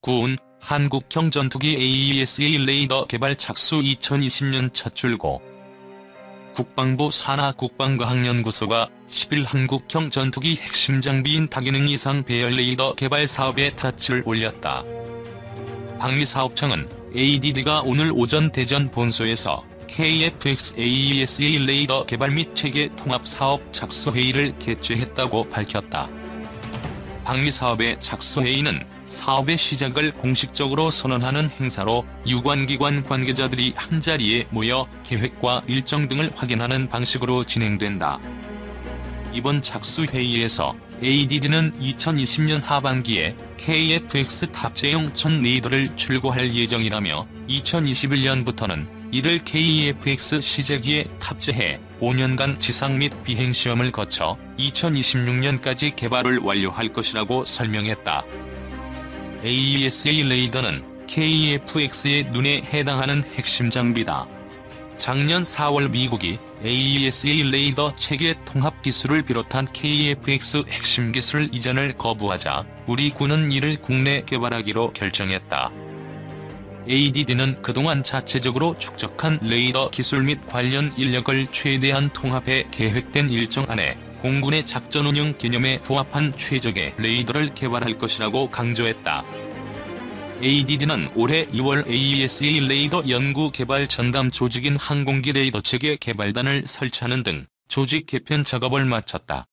구운 한국형 전투기 AESA 레이더 개발 착수 2020년 첫 출고. 국방부 산하국방과학연구소가 10일 한국형 전투기 핵심 장비인 다기능 이상 배열 레이더 개발 사업에 닻을 올렸다. 방위사업청은 ADD가 오늘 오전 대전 본소에서 KF-X AESA 레이더 개발 및 체계 통합 사업 착수 회의를 개최했다고 밝혔다. 방위사업의 착수 회의는 사업의 시작을 공식적으로 선언하는 행사로 유관기관 관계자들이 한자리에 모여 계획과 일정 등을 확인하는 방식으로 진행된다. 이번 착수회의에서 ADD는 2020년 하반기에 KF-X 탑재용 천 레이더를 출고할 예정이라며 2021년부터는 이를 KF-X 시제기에 탑재해 5년간 지상 및 비행 시험을 거쳐 2026년까지 개발을 완료할 것이라고 설명했다. AESA 레이더는 KF-X의 눈에 해당하는 핵심 장비다. 작년 4월 미국이 AESA 레이더 체계 통합 기술을 비롯한 KF-X 핵심 기술 이전을 거부하자 우리 군은 이를 국내 개발하기로 결정했다. ADD는 그동안 자체적으로 축적한 레이더 기술 및 관련 인력을 최대한 통합해 계획된 일정 안에 공군의 작전 운영 개념에 부합한 최적의 레이더를 개발할 것이라고 강조했다. ADD는 올해 2월 AESA 레이더 연구 개발 전담 조직인 항공기 레이더 체계 개발단을 설치하는 등 조직 개편 작업을 마쳤다.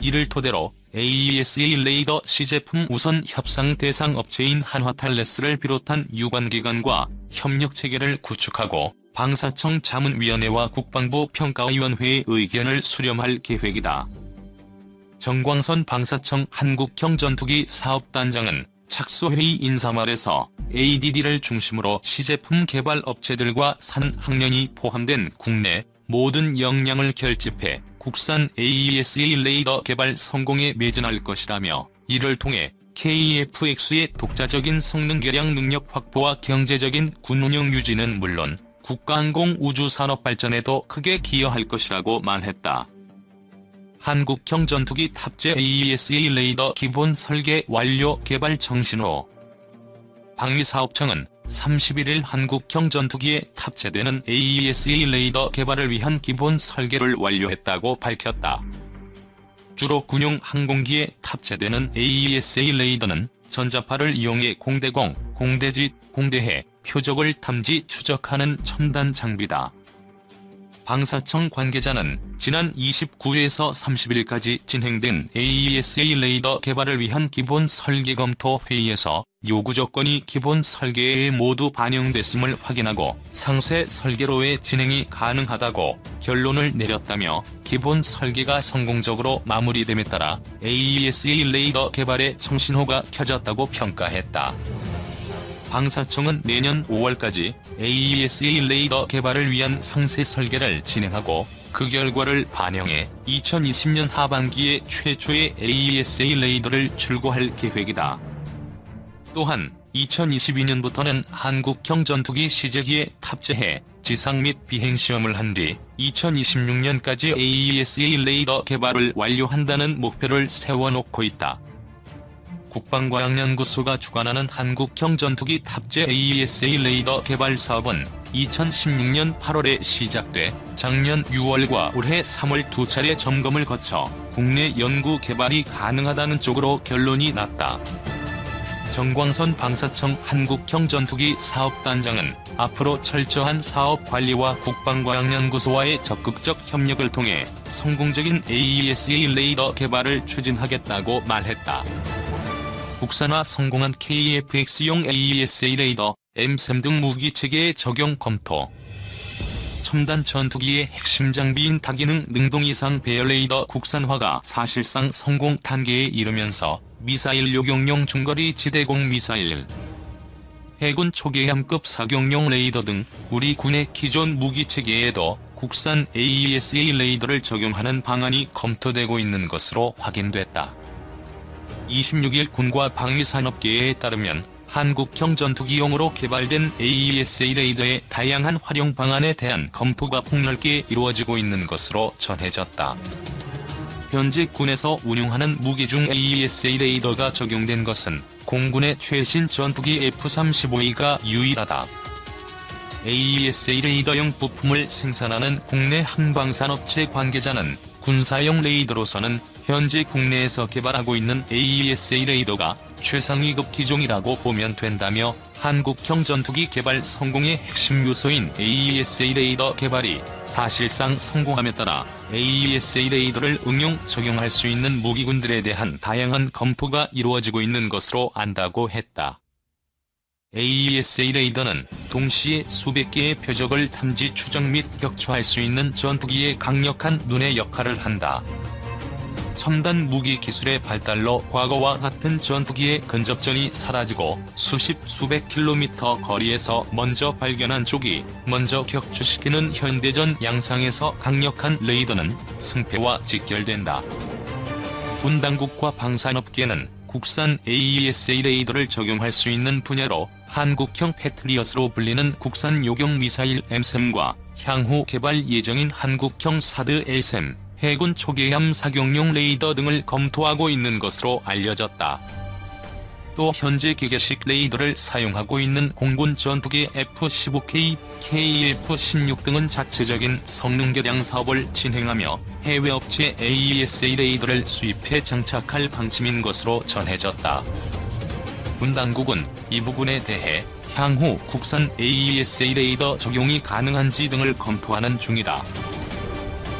이를 토대로 AESA 레이더 시제품 우선 협상 대상 업체인 한화탈레스를 비롯한 유관기관과 협력 체계를 구축하고 방사청 자문위원회와 국방부 평가위원회의 의견을 수렴할 계획이다. 정광선 방사청 한국형 전투기 사업단장은 착수회의 인사말에서 ADD를 중심으로 시제품 개발 업체들과 산학년이 포함된 국내 모든 역량을 결집해 국산 AESA 레이더 개발 성공에 매진할 것이라며 이를 통해 KF-X의 독자적인 성능 개량 능력 확보와 경제적인 군 운영 유지는 물론 국가항공 우주산업 발전에도 크게 기여할 것이라고 말했다. 한국형 전투기 탑재 AESA 레이더 기본 설계 완료 개발 정신호. 방위사업청은 31일 한국형 전투기에 탑재되는 AESA 레이더 개발을 위한 기본 설계를 완료했다고 밝혔다. 주로 군용 항공기에 탑재되는 AESA 레이더는 전자파를 이용해 공대공, 공대짓, 공대해, 표적을 탐지 추적하는 첨단 장비다. 방사청 관계자는 지난 29일에서 30일까지 진행된 AESA 레이더 개발을 위한 기본 설계 검토 회의에서 요구 조건이 기본 설계에 모두 반영됐음을 확인하고 상세 설계로의 진행이 가능하다고 결론을 내렸다며 기본 설계가 성공적으로 마무리됨에 따라 AESA 레이더 개발의 청신호가 켜졌다고 평가했다. 방사청은 내년 5월까지 AESA 레이더 개발을 위한 상세 설계를 진행하고 그 결과를 반영해 2020년 하반기에 최초의 AESA 레이더를 출고할 계획이다. 또한 2022년부터는 한국형 전투기 시제기에 탑재해 지상 및 비행 시험을 한 뒤 2026년까지 AESA 레이더 개발을 완료한다는 목표를 세워놓고 있다. 국방과학연구소가 주관하는 한국형 전투기 탑재 AESA 레이더 개발 사업은 2016년 8월에 시작돼 작년 6월과 올해 3월 두 차례 점검을 거쳐 국내 연구 개발이 가능하다는 쪽으로 결론이 났다. 정광선 방사청 한국형 전투기 사업단장은 앞으로 철저한 사업 관리와 국방과학연구소와의 적극적 협력을 통해 성공적인 AESA 레이더 개발을 추진하겠다고 말했다. 국산화 성공한 KF-X용 AESA 레이더, M3 등 무기체계의 적용 검토. 첨단 전투기의 핵심 장비인 다기능 능동 이상 배열 레이더 국산화가 사실상 성공 단계에 이르면서 미사일 요격용 중거리 지대공 미사일, 해군 초계함급 사격용 레이더 등 우리 군의 기존 무기체계에도 국산 AESA 레이더를 적용하는 방안이 검토되고 있는 것으로 확인됐다. 26일 군과 방위산업계에 따르면 한국형 전투기용으로 개발된 AESA 레이더의 다양한 활용 방안에 대한 검토가 폭넓게 이루어지고 있는 것으로 전해졌다. 현재 군에서 운용하는 무기 중 AESA 레이더가 적용된 것은 공군의 최신 전투기 F-35A가 유일하다. AESA 레이더용 부품을 생산하는 국내 항방산업체 관계자는 군사용 레이더로서는 현재 국내에서 개발하고 있는 AESA 레이더가 최상위급 기종이라고 보면 된다며, 한국형 전투기 개발 성공의 핵심 요소인 AESA 레이더 개발이 사실상 성공함에 따라 AESA 레이더를 응용 적용할 수 있는 무기군들에 대한 다양한 검토가 이루어지고 있는 것으로 안다고 했다. AESA 레이더는 동시에 수백 개의 표적을 탐지 추적 및 격추할 수 있는 전투기의 강력한 눈의 역할을 한다. 첨단 무기 기술의 발달로 과거와 같은 전투기의 근접전이 사라지고 수백 킬로미터 거리에서 먼저 발견한 적이 먼저 격추시키는 현대전 양상에서 강력한 레이더는 승패와 직결된다. 군 당국과 방산업계는 국산 AESA 레이더를 적용할 수 있는 분야로 한국형 패트리엇으로 불리는 국산 요격 미사일 M3과 향후 개발 예정인 한국형 사드 LSAM, 해군 초계함 사격용 레이더 등을 검토하고 있는 것으로 알려졌다. 또 현재 기계식 레이더를 사용하고 있는 공군 전투기 F-15K, KF-16 등은 자체적인 성능 개량 사업을 진행하며 해외 업체 AESA 레이더를 수입해 장착할 방침인 것으로 전해졌다. 군 당국은 이 부분에 대해 향후 국산 AESA 레이더 적용이 가능한지 등을 검토하는 중이다.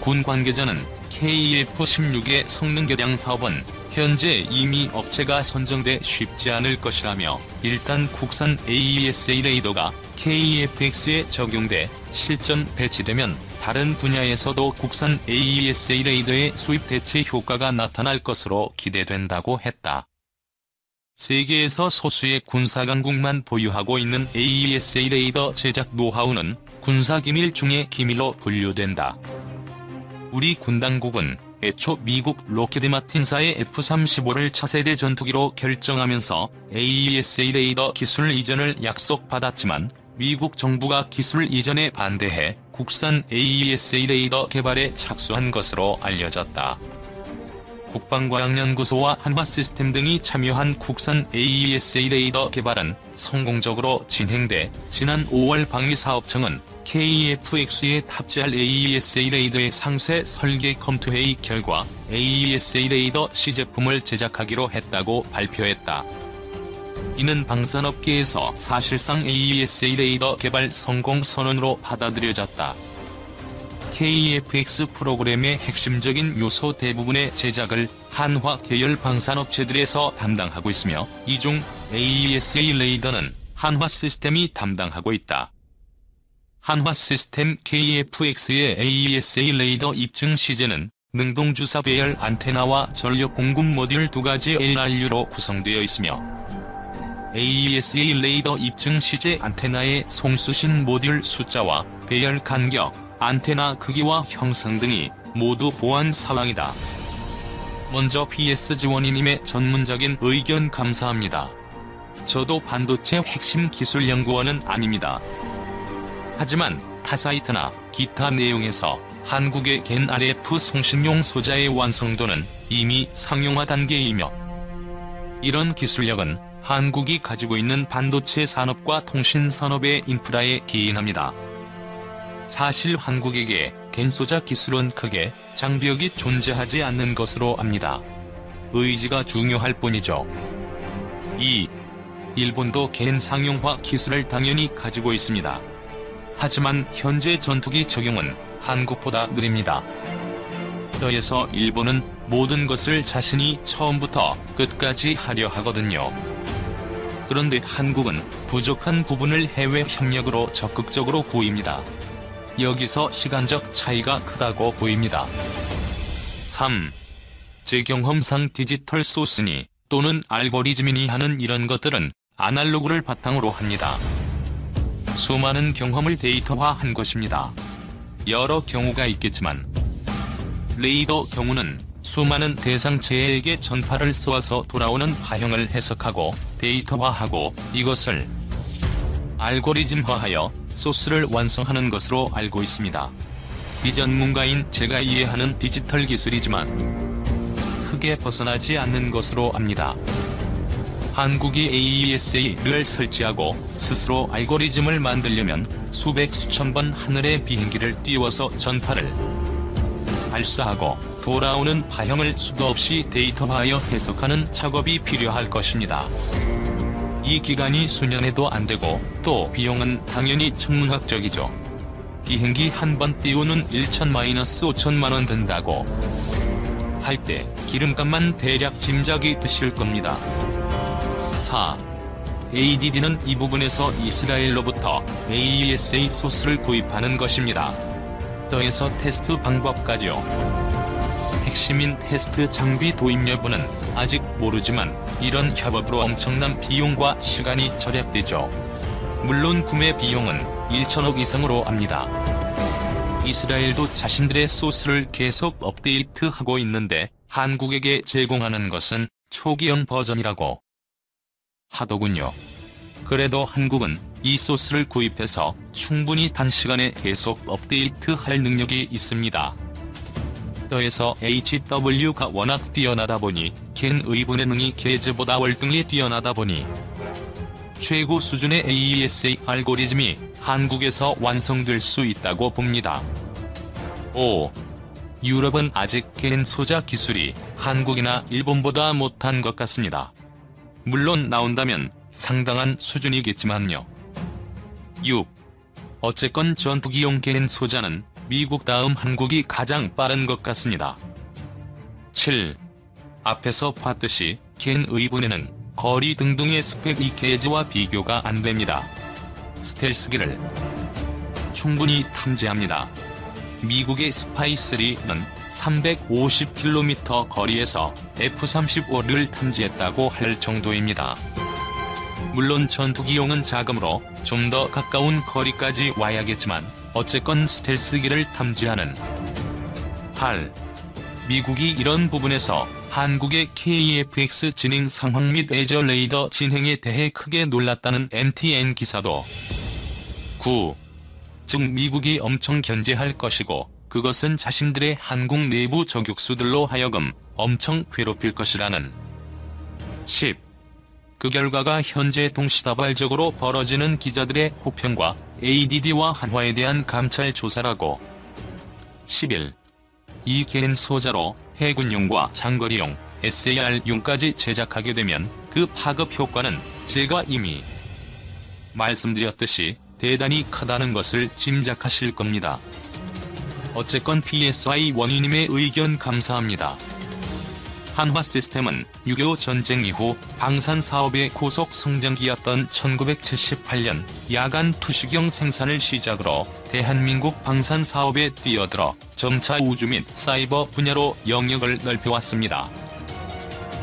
군 관계자는 KF-16의 성능 개량 사업은 현재 이미 업체가 선정돼 쉽지 않을 것이라며, 일단 국산 AESA 레이더가 KF-X에 적용돼 실전 배치되면 다른 분야에서도 국산 AESA 레이더의 수입 대체 효과가 나타날 것으로 기대된다고 했다. 세계에서 소수의 군사강국만 보유하고 있는 AESA 레이더 제작 노하우는 군사기밀 중의 기밀로 분류된다. 우리 군 당국은 애초 미국 로키드 마틴사의 F-35를 차세대 전투기로 결정하면서 AESA 레이더 기술 이전을 약속받았지만, 미국 정부가 기술 이전에 반대해 국산 AESA 레이더 개발에 착수한 것으로 알려졌다. 국방과학연구소와 한화시스템 등이 참여한 국산 AESA 레이더 개발은 성공적으로 진행돼 지난 5월 방위사업청은 KF-X에 탑재할 AESA 레이더의 상세 설계 검토회의 결과 AESA 레이더 시제품을 제작하기로 했다고 발표했다. 이는 방산업계에서 사실상 AESA 레이더 개발 성공 선언으로 받아들여졌다. KF-X 프로그램의 핵심적인 요소 대부분의 제작을 한화 계열 방산업체들에서 담당하고 있으며, 이 중 AESA 레이더는 한화시스템이 담당하고 있다. 한화시스템 KF-X의 AESA 레이더 입증 시제는 능동주사 배열 안테나와 전력 공급 모듈 두 가지 LRU로 구성되어 있으며, AESA 레이더 입증 시제 안테나의 송수신 모듈 숫자와 배열 간격, 안테나 크기와 형상 등이 모두 보안 사항이다. 먼저 PS지원이님의 전문적인 의견 감사합니다. 저도 반도체 핵심 기술 연구원은 아닙니다. 하지만 타 사이트나 기타 내용에서 한국의 겐 RF 송신용 소자의 완성도는 이미 상용화 단계이며, 이런 기술력은 한국이 가지고 있는 반도체 산업과 통신 산업의 인프라에 기인합니다. 사실 한국에게 겐 소자 기술은 크게 장벽이 존재하지 않는 것으로 압니다. 의지가 중요할 뿐이죠. 2. 일본도 겐 상용화 기술을 당연히 가지고 있습니다. 하지만 현재 전투기 적용은 한국보다 느립니다. 그래서 일본은 모든 것을 자신이 처음부터 끝까지 하려 하거든요. 그런데 한국은 부족한 부분을 해외 협력으로 적극적으로 구입니다. 여기서 시간적 차이가 크다고 보입니다. 3. 제 경험상 디지털 소스니 또는 알고리즘이니 하는 이런 것들은 아날로그를 바탕으로 합니다. 수많은 경험을 데이터화한 것입니다. 여러 경우가 있겠지만, 레이더 경우는 수많은 대상체에게 전파를 쏘아서 돌아오는 파형을 해석하고 데이터화하고 이것을 알고리즘화하여 소스를 완성하는 것으로 알고 있습니다. 비전문가인 제가 이해하는 디지털 기술이지만 크게 벗어나지 않는 것으로 압니다. 한국이 AESA를 설치하고 스스로 알고리즘을 만들려면 수백 수천 번 하늘의 비행기를 띄워서 전파를 발사하고 돌아오는 파형을 수도 없이 데이터화하여 해석하는 작업이 필요할 것입니다. 이 기간이 수년에도 안 되고 또 비용은 당연히 천문학적이죠. 비행기 한 번 띄우는 1천-5천만원 든다고 할 때 기름값만 대략 짐작이 드실 겁니다. 4. ADD는 이 부분에서 이스라엘로부터 AESA 소스를 구입하는 것입니다. 더해서 테스트 방법까지요. 핵심인 테스트 장비 도입 여부는 아직 모르지만 이런 협업으로 엄청난 비용과 시간이 절약되죠. 물론 구매 비용은 1천억 이상으로 합니다. 이스라엘도 자신들의 소스를 계속 업데이트하고 있는데 한국에게 제공하는 것은 초기형 버전이라고 하더군요. 그래도 한국은 이 소스를 구입해서 충분히 단시간에 계속 업데이트할 능력이 있습니다. 더해서 HW가 워낙 뛰어나다 보니 겐 의분의 능이 게즈보다 월등히 뛰어나다 보니 최고 수준의 AESA 알고리즘이 한국에서 완성될 수 있다고 봅니다. 5. 유럽은 아직 겐 소자 기술이 한국이나 일본보다 못한 것 같습니다. 물론 나온다면 상당한 수준이겠지만요. 6. 어쨌건 전투기용 겐 소자는 미국 다음 한국이 가장 빠른 것 같습니다. 7. 앞에서 봤듯이 겐 의분에는 거리 등등의 스펙이 게즈와 비교가 안됩니다. 스텔스기를 충분히 탐지합니다. 미국의 스파이3는 350km 거리에서 F-35를 탐지했다고 할 정도입니다. 물론 전투기용은 작으므로 좀 더 가까운 거리까지 와야겠지만 어쨌건 스텔스기를 탐지하는 8. 미국이 이런 부분에서 한국의 KF-X 진행 상황 및 애저 레이더 진행에 대해 크게 놀랐다는 MTN 기사도 9. 즉 미국이 엄청 견제할 것이고 그것은 자신들의 한국 내부 저격수들로 하여금 엄청 괴롭힐 것이라는 10. 그 결과가 현재 동시다발적으로 벌어지는 기자들의 호평과 ADD와 한화에 대한 감찰 조사라고 11. 이 겐 소자로 해군용과 장거리용, SAR용까지 제작하게 되면 그 파급 효과는 제가 이미 말씀드렸듯이 대단히 크다는 것을 짐작하실 겁니다. 어쨌건 PSI 원희님의 의견 감사합니다. 한화시스템은 6.25 전쟁 이후 방산 사업의 고속 성장기였던 1978년 야간 투시경 생산을 시작으로 대한민국 방산 사업에 뛰어들어 점차 우주 및 사이버 분야로 영역을 넓혀왔습니다.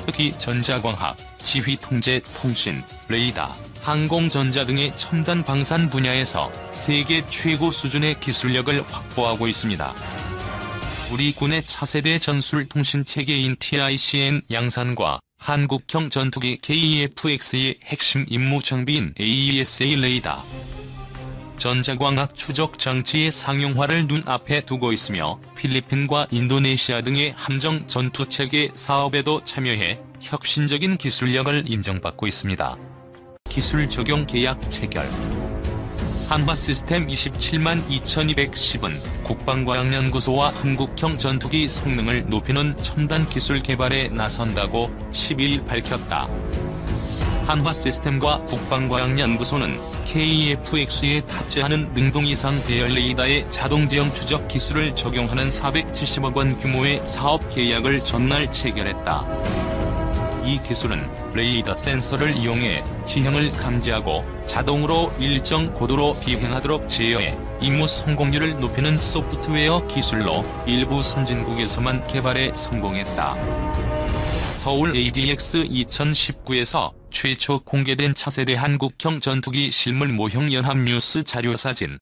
특히 전자광학, 지휘통제, 통신, 레이더, 항공전자 등의 첨단 방산 분야에서 세계 최고 수준의 기술력을 확보하고 있습니다. 우리 군의 차세대 전술통신체계인 TICN 양산과 한국형 전투기 KF-X의 핵심 임무 장비인 AESA 레이더, 전자광학 추적 장치의 상용화를 눈앞에 두고 있으며 필리핀과 인도네시아 등의 함정 전투체계 사업에도 참여해 혁신적인 기술력을 인정받고 있습니다. 기술 적용 계약 체결. 한화시스템 272,210은 국방과학연구소와 한국형 전투기 성능을 높이는 첨단 기술 개발에 나선다고 12일 밝혔다. 한화시스템과 국방과학연구소는 KF-X에 탑재하는 능동 이상 대열 레이더의 자동제형 추적 기술을 적용하는 470억 원 규모의 사업 계약을 전날 체결했다. 이 기술은 레이더 센서를 이용해 지형을 감지하고 자동으로 일정 고도로 비행하도록 제어해 임무 성공률을 높이는 소프트웨어 기술로 일부 선진국에서만 개발에 성공했다. 서울 ADX 2019에서 최초 공개된 차세대 한국형 전투기 실물 모형 연합뉴스 자료사진.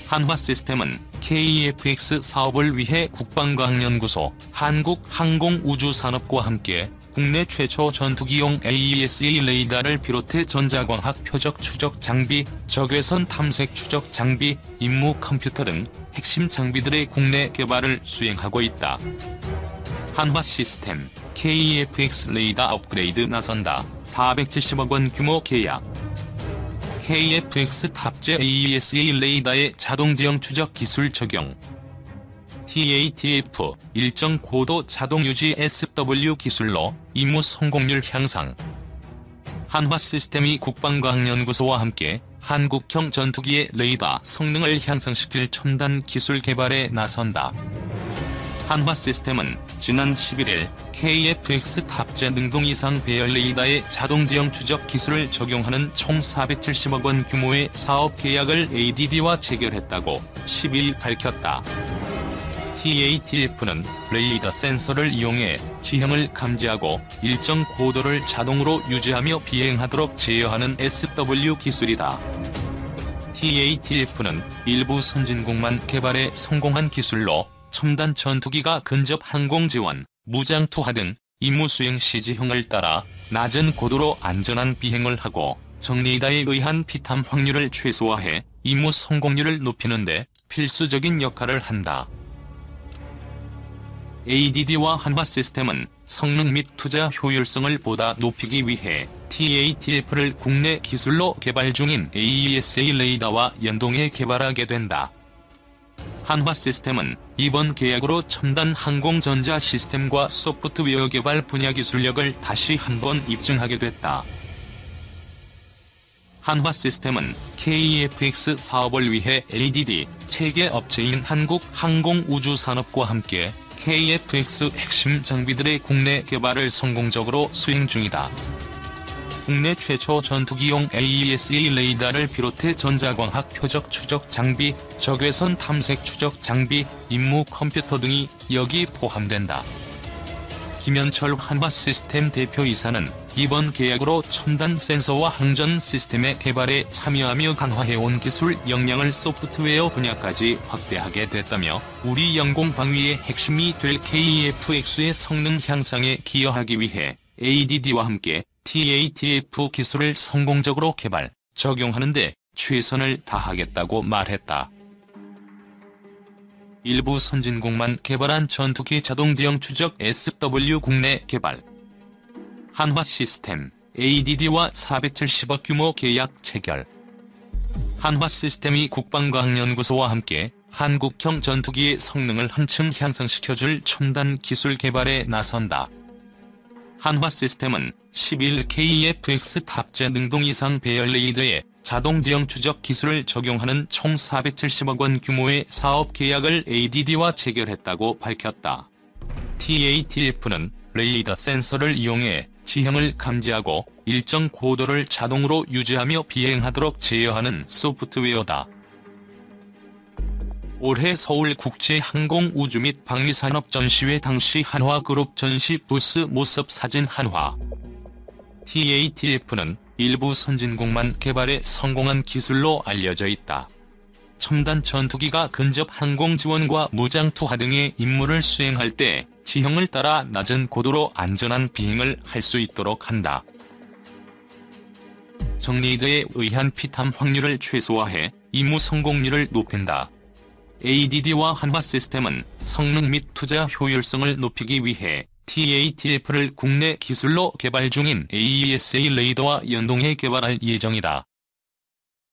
한화시스템은 KF-X 사업을 위해 국방과학연구소, 한국항공우주산업과 함께 국내 최초 전투기용 AESA 레이더를 비롯해 전자광학 표적 추적 장비, 적외선 탐색 추적 장비, 임무 컴퓨터 등 핵심 장비들의 국내 개발을 수행하고 있다. 한화시스템 KF-X 레이더 업그레이드 나선다. 470억 원 규모 계약. KF-X 탑재 AESA 레이더의 자동 지형 추적 기술 적용. TATF 일정 고도 자동 유지 SW 기술로 임무 성공률 향상. 한화시스템이 국방과학연구소와 함께 한국형 전투기의 레이더 성능을 향상시킬 첨단 기술 개발에 나선다. 한화시스템은 지난 11일 KF-X 탑재 능동 이상 배열 레이더의 자동 지형 추적 기술을 적용하는 총 470억 원 규모의 사업 계약을 ADD와 체결했다고 10일 밝혔다. TATF는 레이더 센서를 이용해 지형을 감지하고 일정 고도를 자동으로 유지하며 비행하도록 제어하는 SW 기술이다. TATF는 일부 선진국만 개발에 성공한 기술로 첨단 전투기가 근접 항공 지원, 무장 투하 등 임무 수행 시 지형을 따라 낮은 고도로 안전한 비행을 하고 정레이더에 의한 피탐 확률을 최소화해 임무 성공률을 높이는 데 필수적인 역할을 한다. ADD와 한화시스템은 성능 및 투자 효율성을 보다 높이기 위해 TATF를 국내 기술로 개발 중인 AESA 레이더와 연동해 개발하게 된다. 한화시스템은 이번 계약으로 첨단 항공전자 시스템과 소프트웨어 개발 분야 기술력을 다시 한번 입증하게 됐다. 한화시스템은 KF-X 사업을 위해 ADD 체계 업체인 한국항공우주산업과 함께 KF-X 핵심 장비들의 국내 개발을 성공적으로 수행 중이다. 국내 최초 전투기용 AESA 레이더를 비롯해 전자광학 표적 추적 장비, 적외선 탐색 추적 장비, 임무 컴퓨터 등이 여기 포함된다. 김현철 한화시스템 대표이사는 이번 계약으로 첨단 센서와 항전 시스템의 개발에 참여하며 강화해온 기술 역량을 소프트웨어 분야까지 확대하게 됐다며 우리 영공 방위의 핵심이 될 KF-X의 성능 향상에 기여하기 위해 ADD와 함께 TATF 기술을 성공적으로 개발, 적용하는 데 최선을 다하겠다고 말했다. 일부 선진국만 개발한 전투기 자동 지형 추적 SW 국내 개발. 한화시스템, ADD와 470억 규모 계약 체결. 한화시스템이 국방과학연구소와 함께 한국형 전투기의 성능을 한층 향상시켜줄 첨단 기술 개발에 나선다. 한화시스템은 10일 KF-X 탑재 능동 이상 배열 레이더에 자동 지형 추적 기술을 적용하는 총 470억 원 규모의 사업 계약을 ADD와 체결했다고 밝혔다. TATF는 레이더 센서를 이용해 지형을 감지하고 일정 고도를 자동으로 유지하며 비행하도록 제어하는 소프트웨어다. 올해 서울국제항공우주 및 방위산업전시회 당시 한화그룹 전시 부스 모습 사진. 한화 TATF는 일부 선진국만 개발에 성공한 기술로 알려져 있다. 첨단 전투기가 근접 항공 지원과 무장 투하 등의 임무를 수행할 때 지형을 따라 낮은 고도로 안전한 비행을 할 수 있도록 한다. 정레이더에 의한 피탐 확률을 최소화해 임무 성공률을 높인다. ADD와 한화시스템은 성능 및 투자 효율성을 높이기 위해 TATF를 국내 기술로 개발 중인 AESA 레이더와 연동해 개발할 예정이다.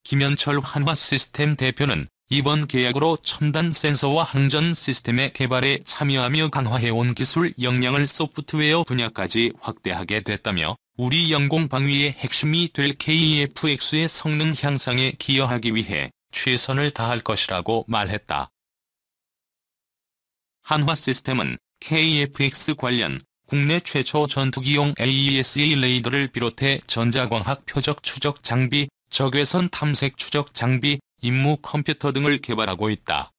김현철 한화시스템 대표는 이번 계약으로 첨단 센서와 항전 시스템의 개발에 참여하며 강화해온 기술 역량을 소프트웨어 분야까지 확대하게 됐다며 우리 영공 방위의 핵심이 될 KF-X의 성능 향상에 기여하기 위해 최선을 다할 것이라고 말했다. 한화시스템은 KF-X 관련 국내 최초 전투기용 AESA 레이더를 비롯해 전자광학 표적 추적 장비, 적외선 탐색 추적 장비, 임무 컴퓨터 등을 개발하고 있다.